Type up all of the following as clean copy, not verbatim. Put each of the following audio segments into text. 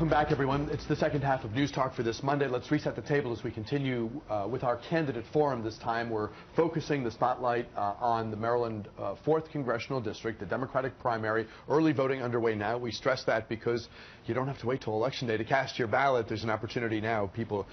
Welcome back, everyone. It's the second half of News Talk for this Monday. Let's reset the table as we continue with our candidate forum this time. We're focusing the spotlight on the Maryland 4th Congressional District, the Democratic primary. Early voting underway now. We stress that because you don't have to wait till Election Day to cast your ballot. There's an opportunity now. People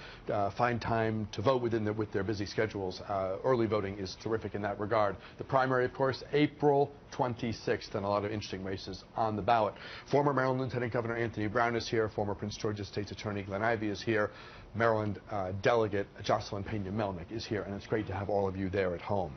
find time to vote with their busy schedules. Early voting is terrific in that regard. The primary, of course, April 26th, and a lot of interesting races on the ballot. Former Maryland Lieutenant Governor Anthony Brown is here. Former Prince George's State's Attorney Glenn Ivey is here. Maryland Delegate Jocelyn Pena-Melnick is here, and it's great to have all of you there at home.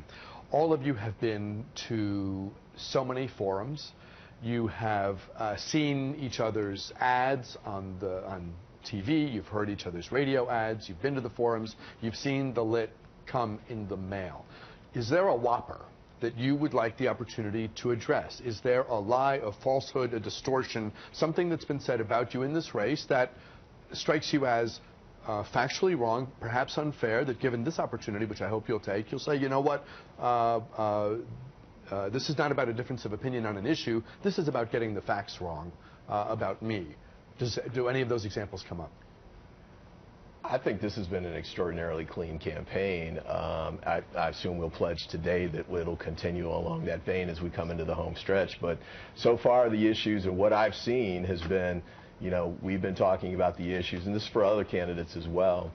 All of you have been to so many forums. You have seen each other's ads on TV. You've heard each other's radio ads. You've been to the forums. You've seen the lit come in the mail. Is there a whopper that you would like the opportunity to address? Is there a lie, a falsehood, a distortion, something that's been said about you in this race that strikes you as factually wrong, perhaps unfair, that given this opportunity, which I hope you'll take, you'll say, you know what, this is not about a difference of opinion on an issue. This is about getting the facts wrong about me. Do any of those examples come up? I think this has been an extraordinarily clean campaign. I assume we'll pledge today that it'll continue along that vein as we come into the home stretch. But so far, the issues and what I've seen has been, you know, we've been talking about the issues, and this is for other candidates as well.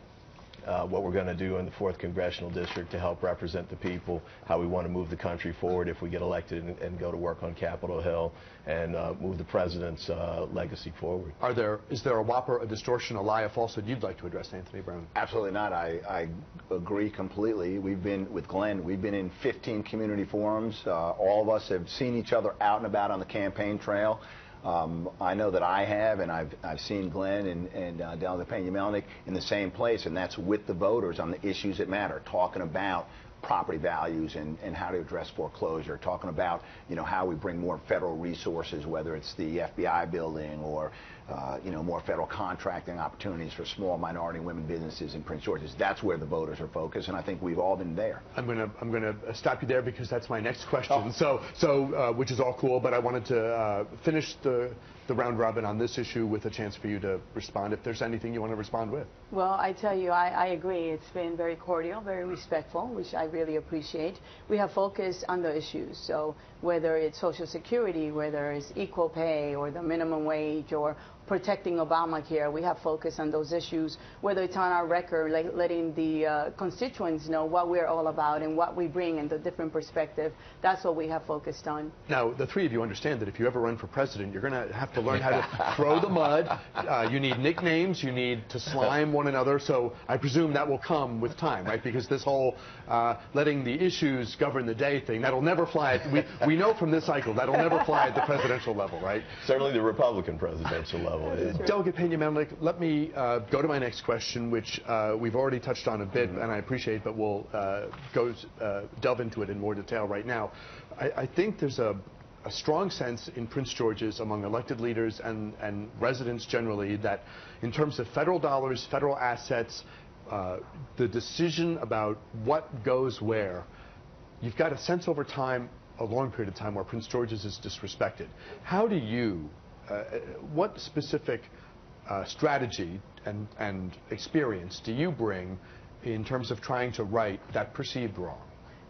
What we're going to do in the 4th Congressional District to help represent the people, how we want to move the country forward if we get elected and go to work on Capitol Hill and move the president's legacy forward. Is there a whopper, a distortion, a lie, a falsehood you'd like to address, Anthony Brown? Absolutely not. I agree completely. We've been, with Glenn, we've been in 15 community forums. All of us have seen each other out and about on the campaign trail. I know that I have, and I've seen Glenn and Delegate Pena-Melnick in the same place, and that's with the voters on the issues that matter, talking about property values and how to address foreclosure, talking about, you know, how we bring more federal resources, whether it's the FBI building or you know, more federal contracting opportunities for small minority women businesses in Prince George's. That's where the voters are focused, and I think we've all been there. I'm gonna stop you there because that's my next question. So which is all cool, but I wanted to finish the round robin on this issue with a chance for you to respond if there's anything you want to respond with. Well, I tell you, I agree. It's been very cordial, very respectful, which I really appreciate. We have focused on the issues, so whether it's Social Security, whether it's equal pay or the minimum wage or protecting Obamacare, we have focused on those issues, whether it's on our record, like letting the constituents know what we're all about and what we bring and the different perspective. That's what we have focused on. Now, the three of you understand that if you ever run for president, you're going to have to learn how to throw the mud. You need nicknames. You need to slime one another. So I presume that will come with time, right? Because this whole letting the issues govern the day thing, that'll never fly. We know from this cycle that'll never fly at the presidential level, right? Certainly the Republican presidential level. Delegate Pena-Melnick, let me go to my next question, which we've already touched on a bit, and I appreciate, but we'll delve into it in more detail right now. I think there's a strong sense in Prince George's among elected leaders and residents generally that in terms of federal dollars, federal assets, the decision about what goes where, you've got a sense over time, a long period of time, where Prince George's is disrespected. How do you what specific strategy and experience do you bring in terms of trying to right that perceived wrong?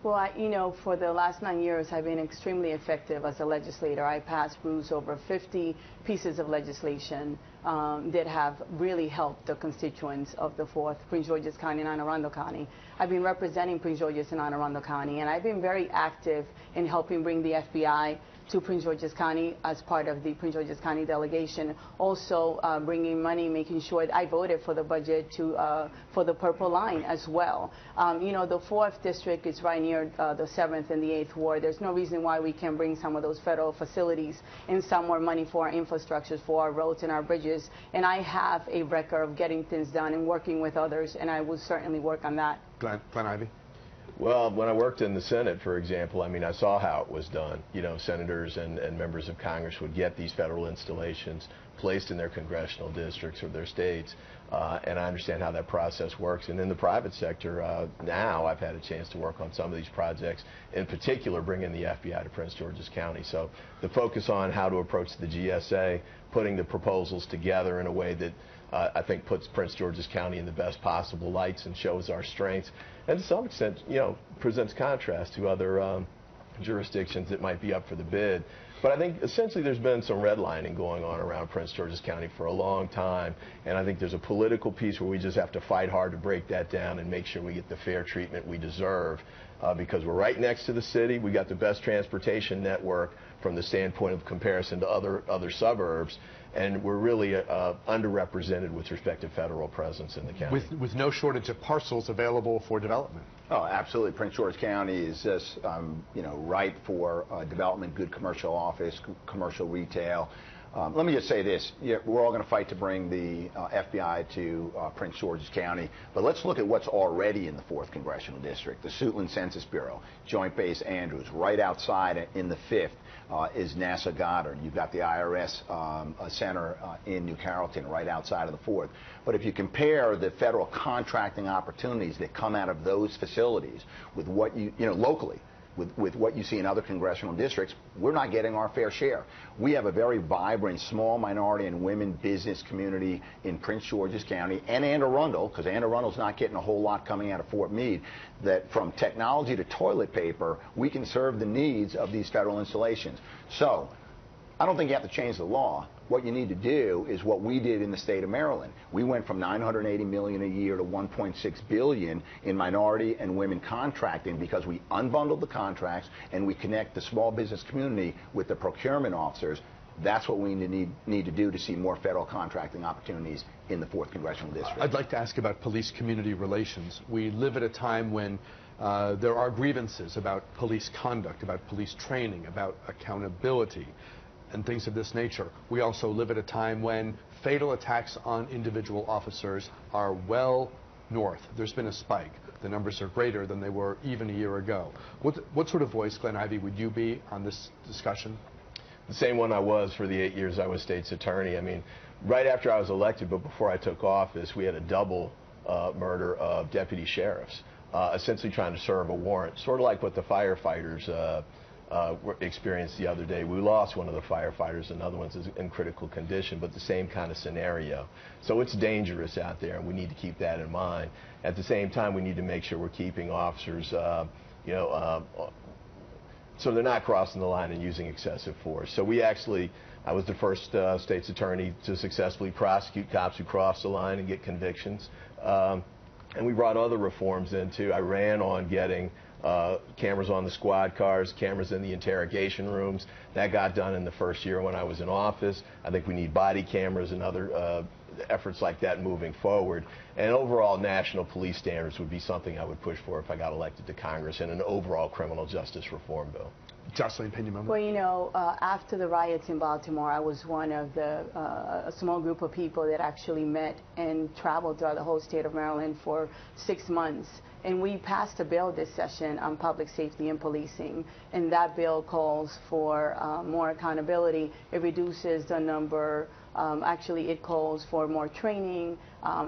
Well, you know, for the last 9 years, I've been extremely effective as a legislator. I passed through over 50 pieces of legislation that have really helped the constituents of the 4th, Prince George's County and Anne Arundel County. I've been representing Prince George's and Anne Arundel County, and I've been very active in helping bring the FBI to Prince George's County as part of the Prince George's County delegation. Also bringing money, making sure that I voted for the budget for the Purple Line as well. You know, the 4th district is right near the 7th and the 8th ward. There's no reason why we can't bring some of those federal facilities and some more money for our infrastructures, for our roads and our bridges. And I have a record of getting things done and working with others, and I will certainly work on that. Glenn Ivey? Well, when I worked in the Senate, for example, I mean, I saw how it was done. You know, senators and members of Congress would get these federal installations placed in their congressional districts or their states, And I understand how that process works. And in the private sector, now I've had a chance to work on some of these projects, in particular bringing the FBI to Prince George's County. So the focus on how to approach the GSA, putting the proposals together in a way that I think puts Prince George's County in the best possible lights and shows our strengths, and to some extent, presents contrast to other jurisdictions that might be up for the bid. But I think essentially there's been some redlining going on around Prince George's County for a long time, and I think there's a political piece where we just have to fight hard to break that down and make sure we get the fair treatment we deserve, because we're right next to the city. We got the best transportation network from the standpoint of comparison to other suburbs, and we're really underrepresented with respect to federal presence in the county. With no shortage of parcels available for development. Oh, absolutely. Prince George County is just, ripe for development, good commercial office, commercial retail. Let me just say this. We're all going to fight to bring the FBI to Prince George's County, but let's look at what's already in the 4th Congressional District. The Suitland Census Bureau, Joint Base Andrews. Right outside in the 5th is NASA Goddard. You've got the IRS Center in New Carrollton, right outside of the 4th. But if you compare the federal contracting opportunities that come out of those facilities with what locally, with what you see in other congressional districts, we're not getting our fair share. We have a very vibrant small minority and women business community in Prince George's County and Anne Arundel, because Anne Arundel's not getting a whole lot coming out of Fort Meade, that from technology to toilet paper, we can serve the needs of these federal installations. So I don't think you have to change the law. What you need to do is what we did in the state of Maryland. We went from $980 million a year to $1.6 billion in minority and women contracting because we unbundled the contracts and we connect the small business community with the procurement officers. That's what we need to do to see more federal contracting opportunities in the 4th Congressional District. I'd like to ask about police-community relations. We live at a time when there are grievances about police conduct, about police training, about accountability, and things of this nature. We also live at a time when fatal attacks on individual officers are well north. There's been a spike. The numbers are greater than they were even a year ago. What sort of voice, Glenn Ivey, would you be on this discussion? The same one I was for the 8 years I was state's attorney. I mean, right after I was elected, but before I took office, we had a double murder of deputy sheriffs, essentially trying to serve a warrant, sort of like what the firefighters experienced the other day. We lost one of the firefighters, another one's in critical condition, but the same kind of scenario. So it's dangerous out there, and we need to keep that in mind. At the same time, we need to make sure we're keeping officers, so they're not crossing the line and using excessive force. So I was the first state's attorney to successfully prosecute cops who cross the line and get convictions. And we brought other reforms in too. I ran on getting cameras on the squad cars, cameras in the interrogation rooms. That got done in the first year when I was in office. I think we need body cameras and other efforts like that moving forward. And overall national police standards would be something I would push for if I got elected to Congress, and an overall criminal justice reform bill. Jocelyn Pena. Well, after the riots in Baltimore, I was one of a small group of people that actually met and traveled throughout the whole state of Maryland for 6 months. And we passed a bill this session on public safety and policing, and that bill calls for more accountability. It reduces the number. Actually, it calls for more training.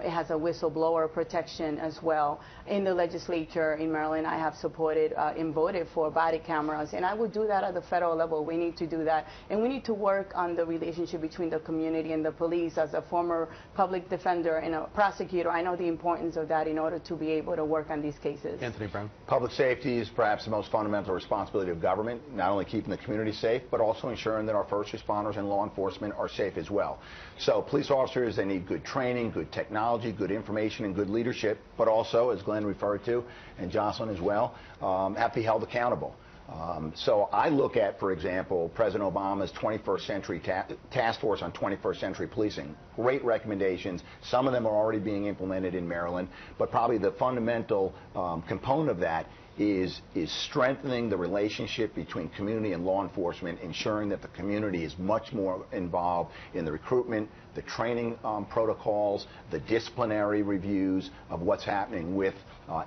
It has a whistleblower protection as well. In the legislature in Maryland, I have supported and voted for body cameras, and I would do that at the federal level. We need to do that, and we need to work on the relationship between the community and the police. As a former public defender and a prosecutor, I know the importance of that in order to be able to work on these cases. Anthony Brown. Public safety is perhaps the most fundamental responsibility of government, not only keeping the community safe, but also ensuring that our first responders and law enforcement are safe as well. So police officers, they need good training, good technology, good information, and good leadership, but also, as Glenn referred to, and Jocelyn as well, have to be held accountable. So I look at, for example, President Obama's 21st Century Task Force on 21st Century Policing. Great recommendations. Some of them are already being implemented in Maryland, but probably the fundamental component of that is strengthening the relationship between community and law enforcement, ensuring that the community is much more involved in the recruitment, the training protocols, the disciplinary reviews of what's happening with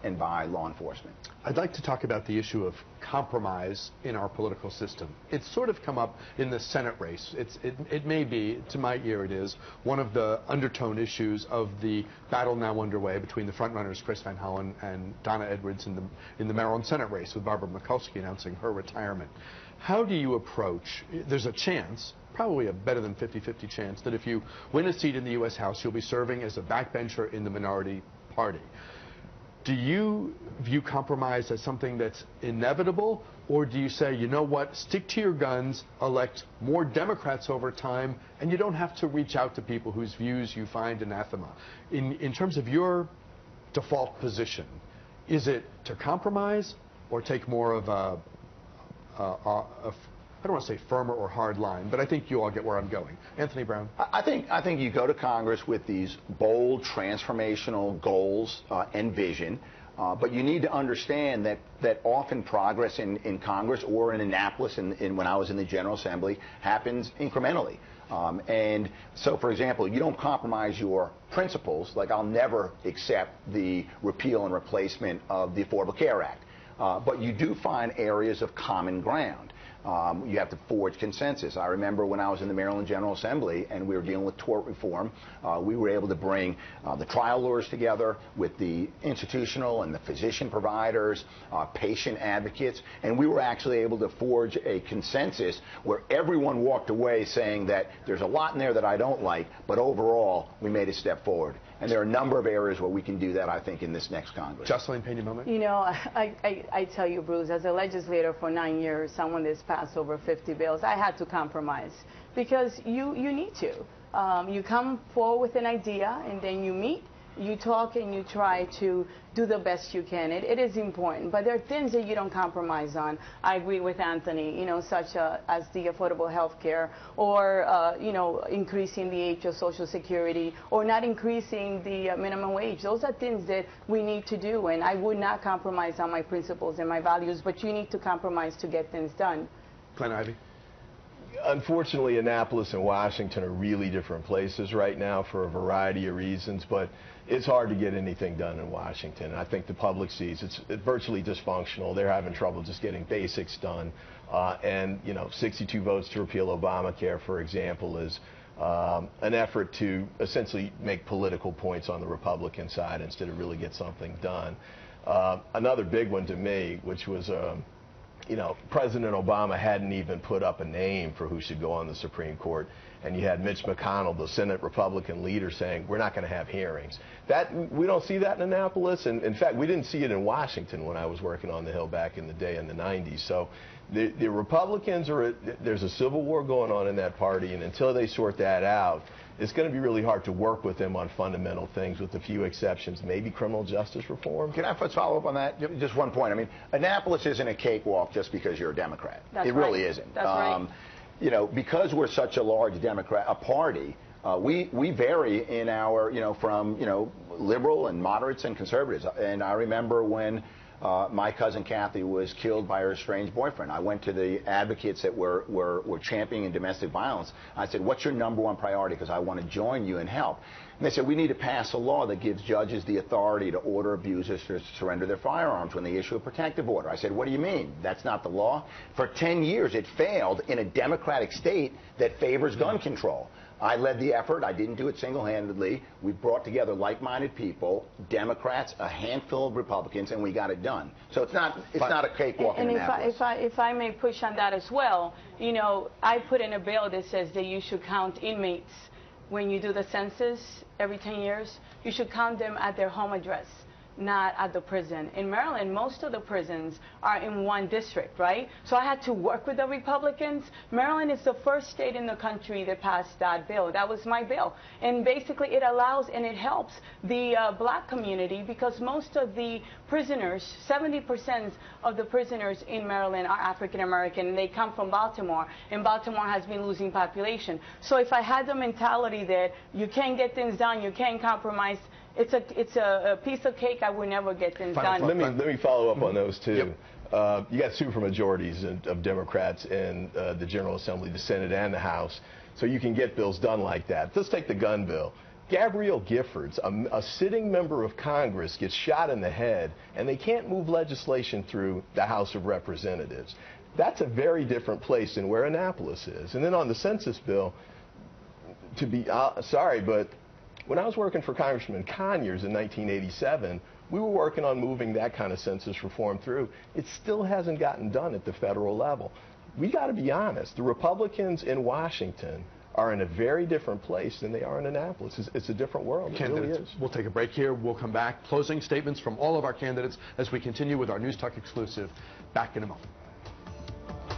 and by law enforcement. I'd like to talk about the issue of compromise in our political system. It's sort of come up in the Senate race. It may be, to my ear it is, one of the undertone issues of the battle now underway between the frontrunners Chris Van Hollen and Donna Edwards in the Maryland Senate race, with Barbara Mikulski announcing her retirement. How do you approach, there's a chance, probably a better than 50-50 chance, that if you win a seat in the U.S. House, you'll be serving as a backbencher in the minority party. Do you view compromise as something that's inevitable, or do you say, you know what, stick to your guns, elect more Democrats over time, and you don't have to reach out to people whose views you find anathema? In terms of your default position, is it to compromise or take more of a I don't want to say firmer or hard line, but I think you all get where I'm going. Anthony Brown. I think you go to Congress with these bold, transformational goals and vision, but you need to understand that often progress in Congress or in Annapolis, when I was in the General Assembly, happens incrementally. And so, for example, you don't compromise your principles. Like, I'll never accept the repeal and replacement of the Affordable Care Act. But you do find areas of common ground. You have to forge consensus. I remember when I was in the Maryland General Assembly and we were dealing with tort reform, we were able to bring the trial lawyers together with the institutional and the physician providers, patient advocates, and we were actually able to forge a consensus where everyone walked away saying that there's a lot in there that I don't like, but overall we made a step forward. And there are a number of areas where we can do that, I think, in this next Congress. Jocelyn Pena-Moment. You know, I tell you, Bruce, as a legislator for 9 years, someone that's passed over 50 bills, I had to compromise because you need to. You come forward with an idea and then you meet, you talk, and you try to do the best you can. It is important, but there are things that you don't compromise on. I agree with Anthony, you know, such as the affordable health care, or, you know, increasing the age of Social Security, or not increasing the minimum wage. Those are things that we need to do, and I would not compromise on my principles and my values, but you need to compromise to get things done. Glenn Ivey. Unfortunately, Annapolis and Washington are really different places right now for a variety of reasons, but it's hard to get anything done in Washington. I think the public sees it's virtually dysfunctional. They're having trouble just getting basics done. And, you know, 62 votes to repeal Obamacare, for example, is an effort to essentially make political points on the Republican side instead of really get something done. Another big one to me, which was you know, President Obama hadn't even put up a name for who should go on the Supreme Court, and you had Mitch McConnell, the Senate Republican leader, saying, we're not going to have hearings. We don't see that in Annapolis, and in fact, we didn't see it in Washington when I was working on the Hill back in the day in the 90s. So the Republicans there's a civil war going on in that party, and until they sort that out, it's going to be really hard to work with them on fundamental things, with a few exceptions, maybe criminal justice reform. Can I first follow up on that? Yep. Just one point. I mean, Annapolis isn't a cakewalk just because you're a Democrat. That's it really isn't. That's right. You know, because we're such a large Democrat party, we vary in our, you know, from, you know, liberal and moderates and conservatives. And I remember when my cousin Kathy was killed by her estranged boyfriend, I went to the advocates that were championing domestic violence. I said, what's your #1 priority? Because I want to join you and help. And they said, we need to pass a law that gives judges the authority to order abusers to surrender their firearms when they issue a protective order. I said, what do you mean? That's not the law? For 10 years, it failed in a democratic state that favors gun control. I led the effort. I didn't do it single-handedly. We brought together like-minded people, Democrats, a handful of Republicans, and we got it done. So it's not a cakewalk in Annapolis. If I may push on that as well, you know, I put in a bill that says that you should count inmates when you do the census every 10 years. You should count them at their home address, not at the prison. In Maryland, most of the prisons are in one district, right? So I had to work with the Republicans. Maryland is the first state in the country that passed that bill. That was my bill. And basically it allows and it helps the black community, because most of the prisoners, 70% of the prisoners in Maryland are African American, and they come from Baltimore, and Baltimore has been losing population. So if I had the mentality that you can't get things done, you can't compromise, it's a piece of cake. I will never get things done. Let me follow up on those two. Yep. You got supermajorities of Democrats in the General Assembly, the Senate, and the House, so you can get bills done like that. Let's take the gun bill. Gabrielle Giffords, a sitting member of Congress, gets shot in the head, and they can't move legislation through the House of Representatives. That's a very different place than where Annapolis is. And then on the census bill, to be sorry, but when I was working for Congressman Conyers in 1987, we were working on moving that kind of census reform through. It still hasn't gotten done at the federal level. We got to be honest. The Republicans in Washington are in a very different place than they are in Annapolis. It's a different world. It really is. We'll take a break here. We'll come back. Closing statements from all of our candidates as we continue with our News Talk exclusive. Back in a moment.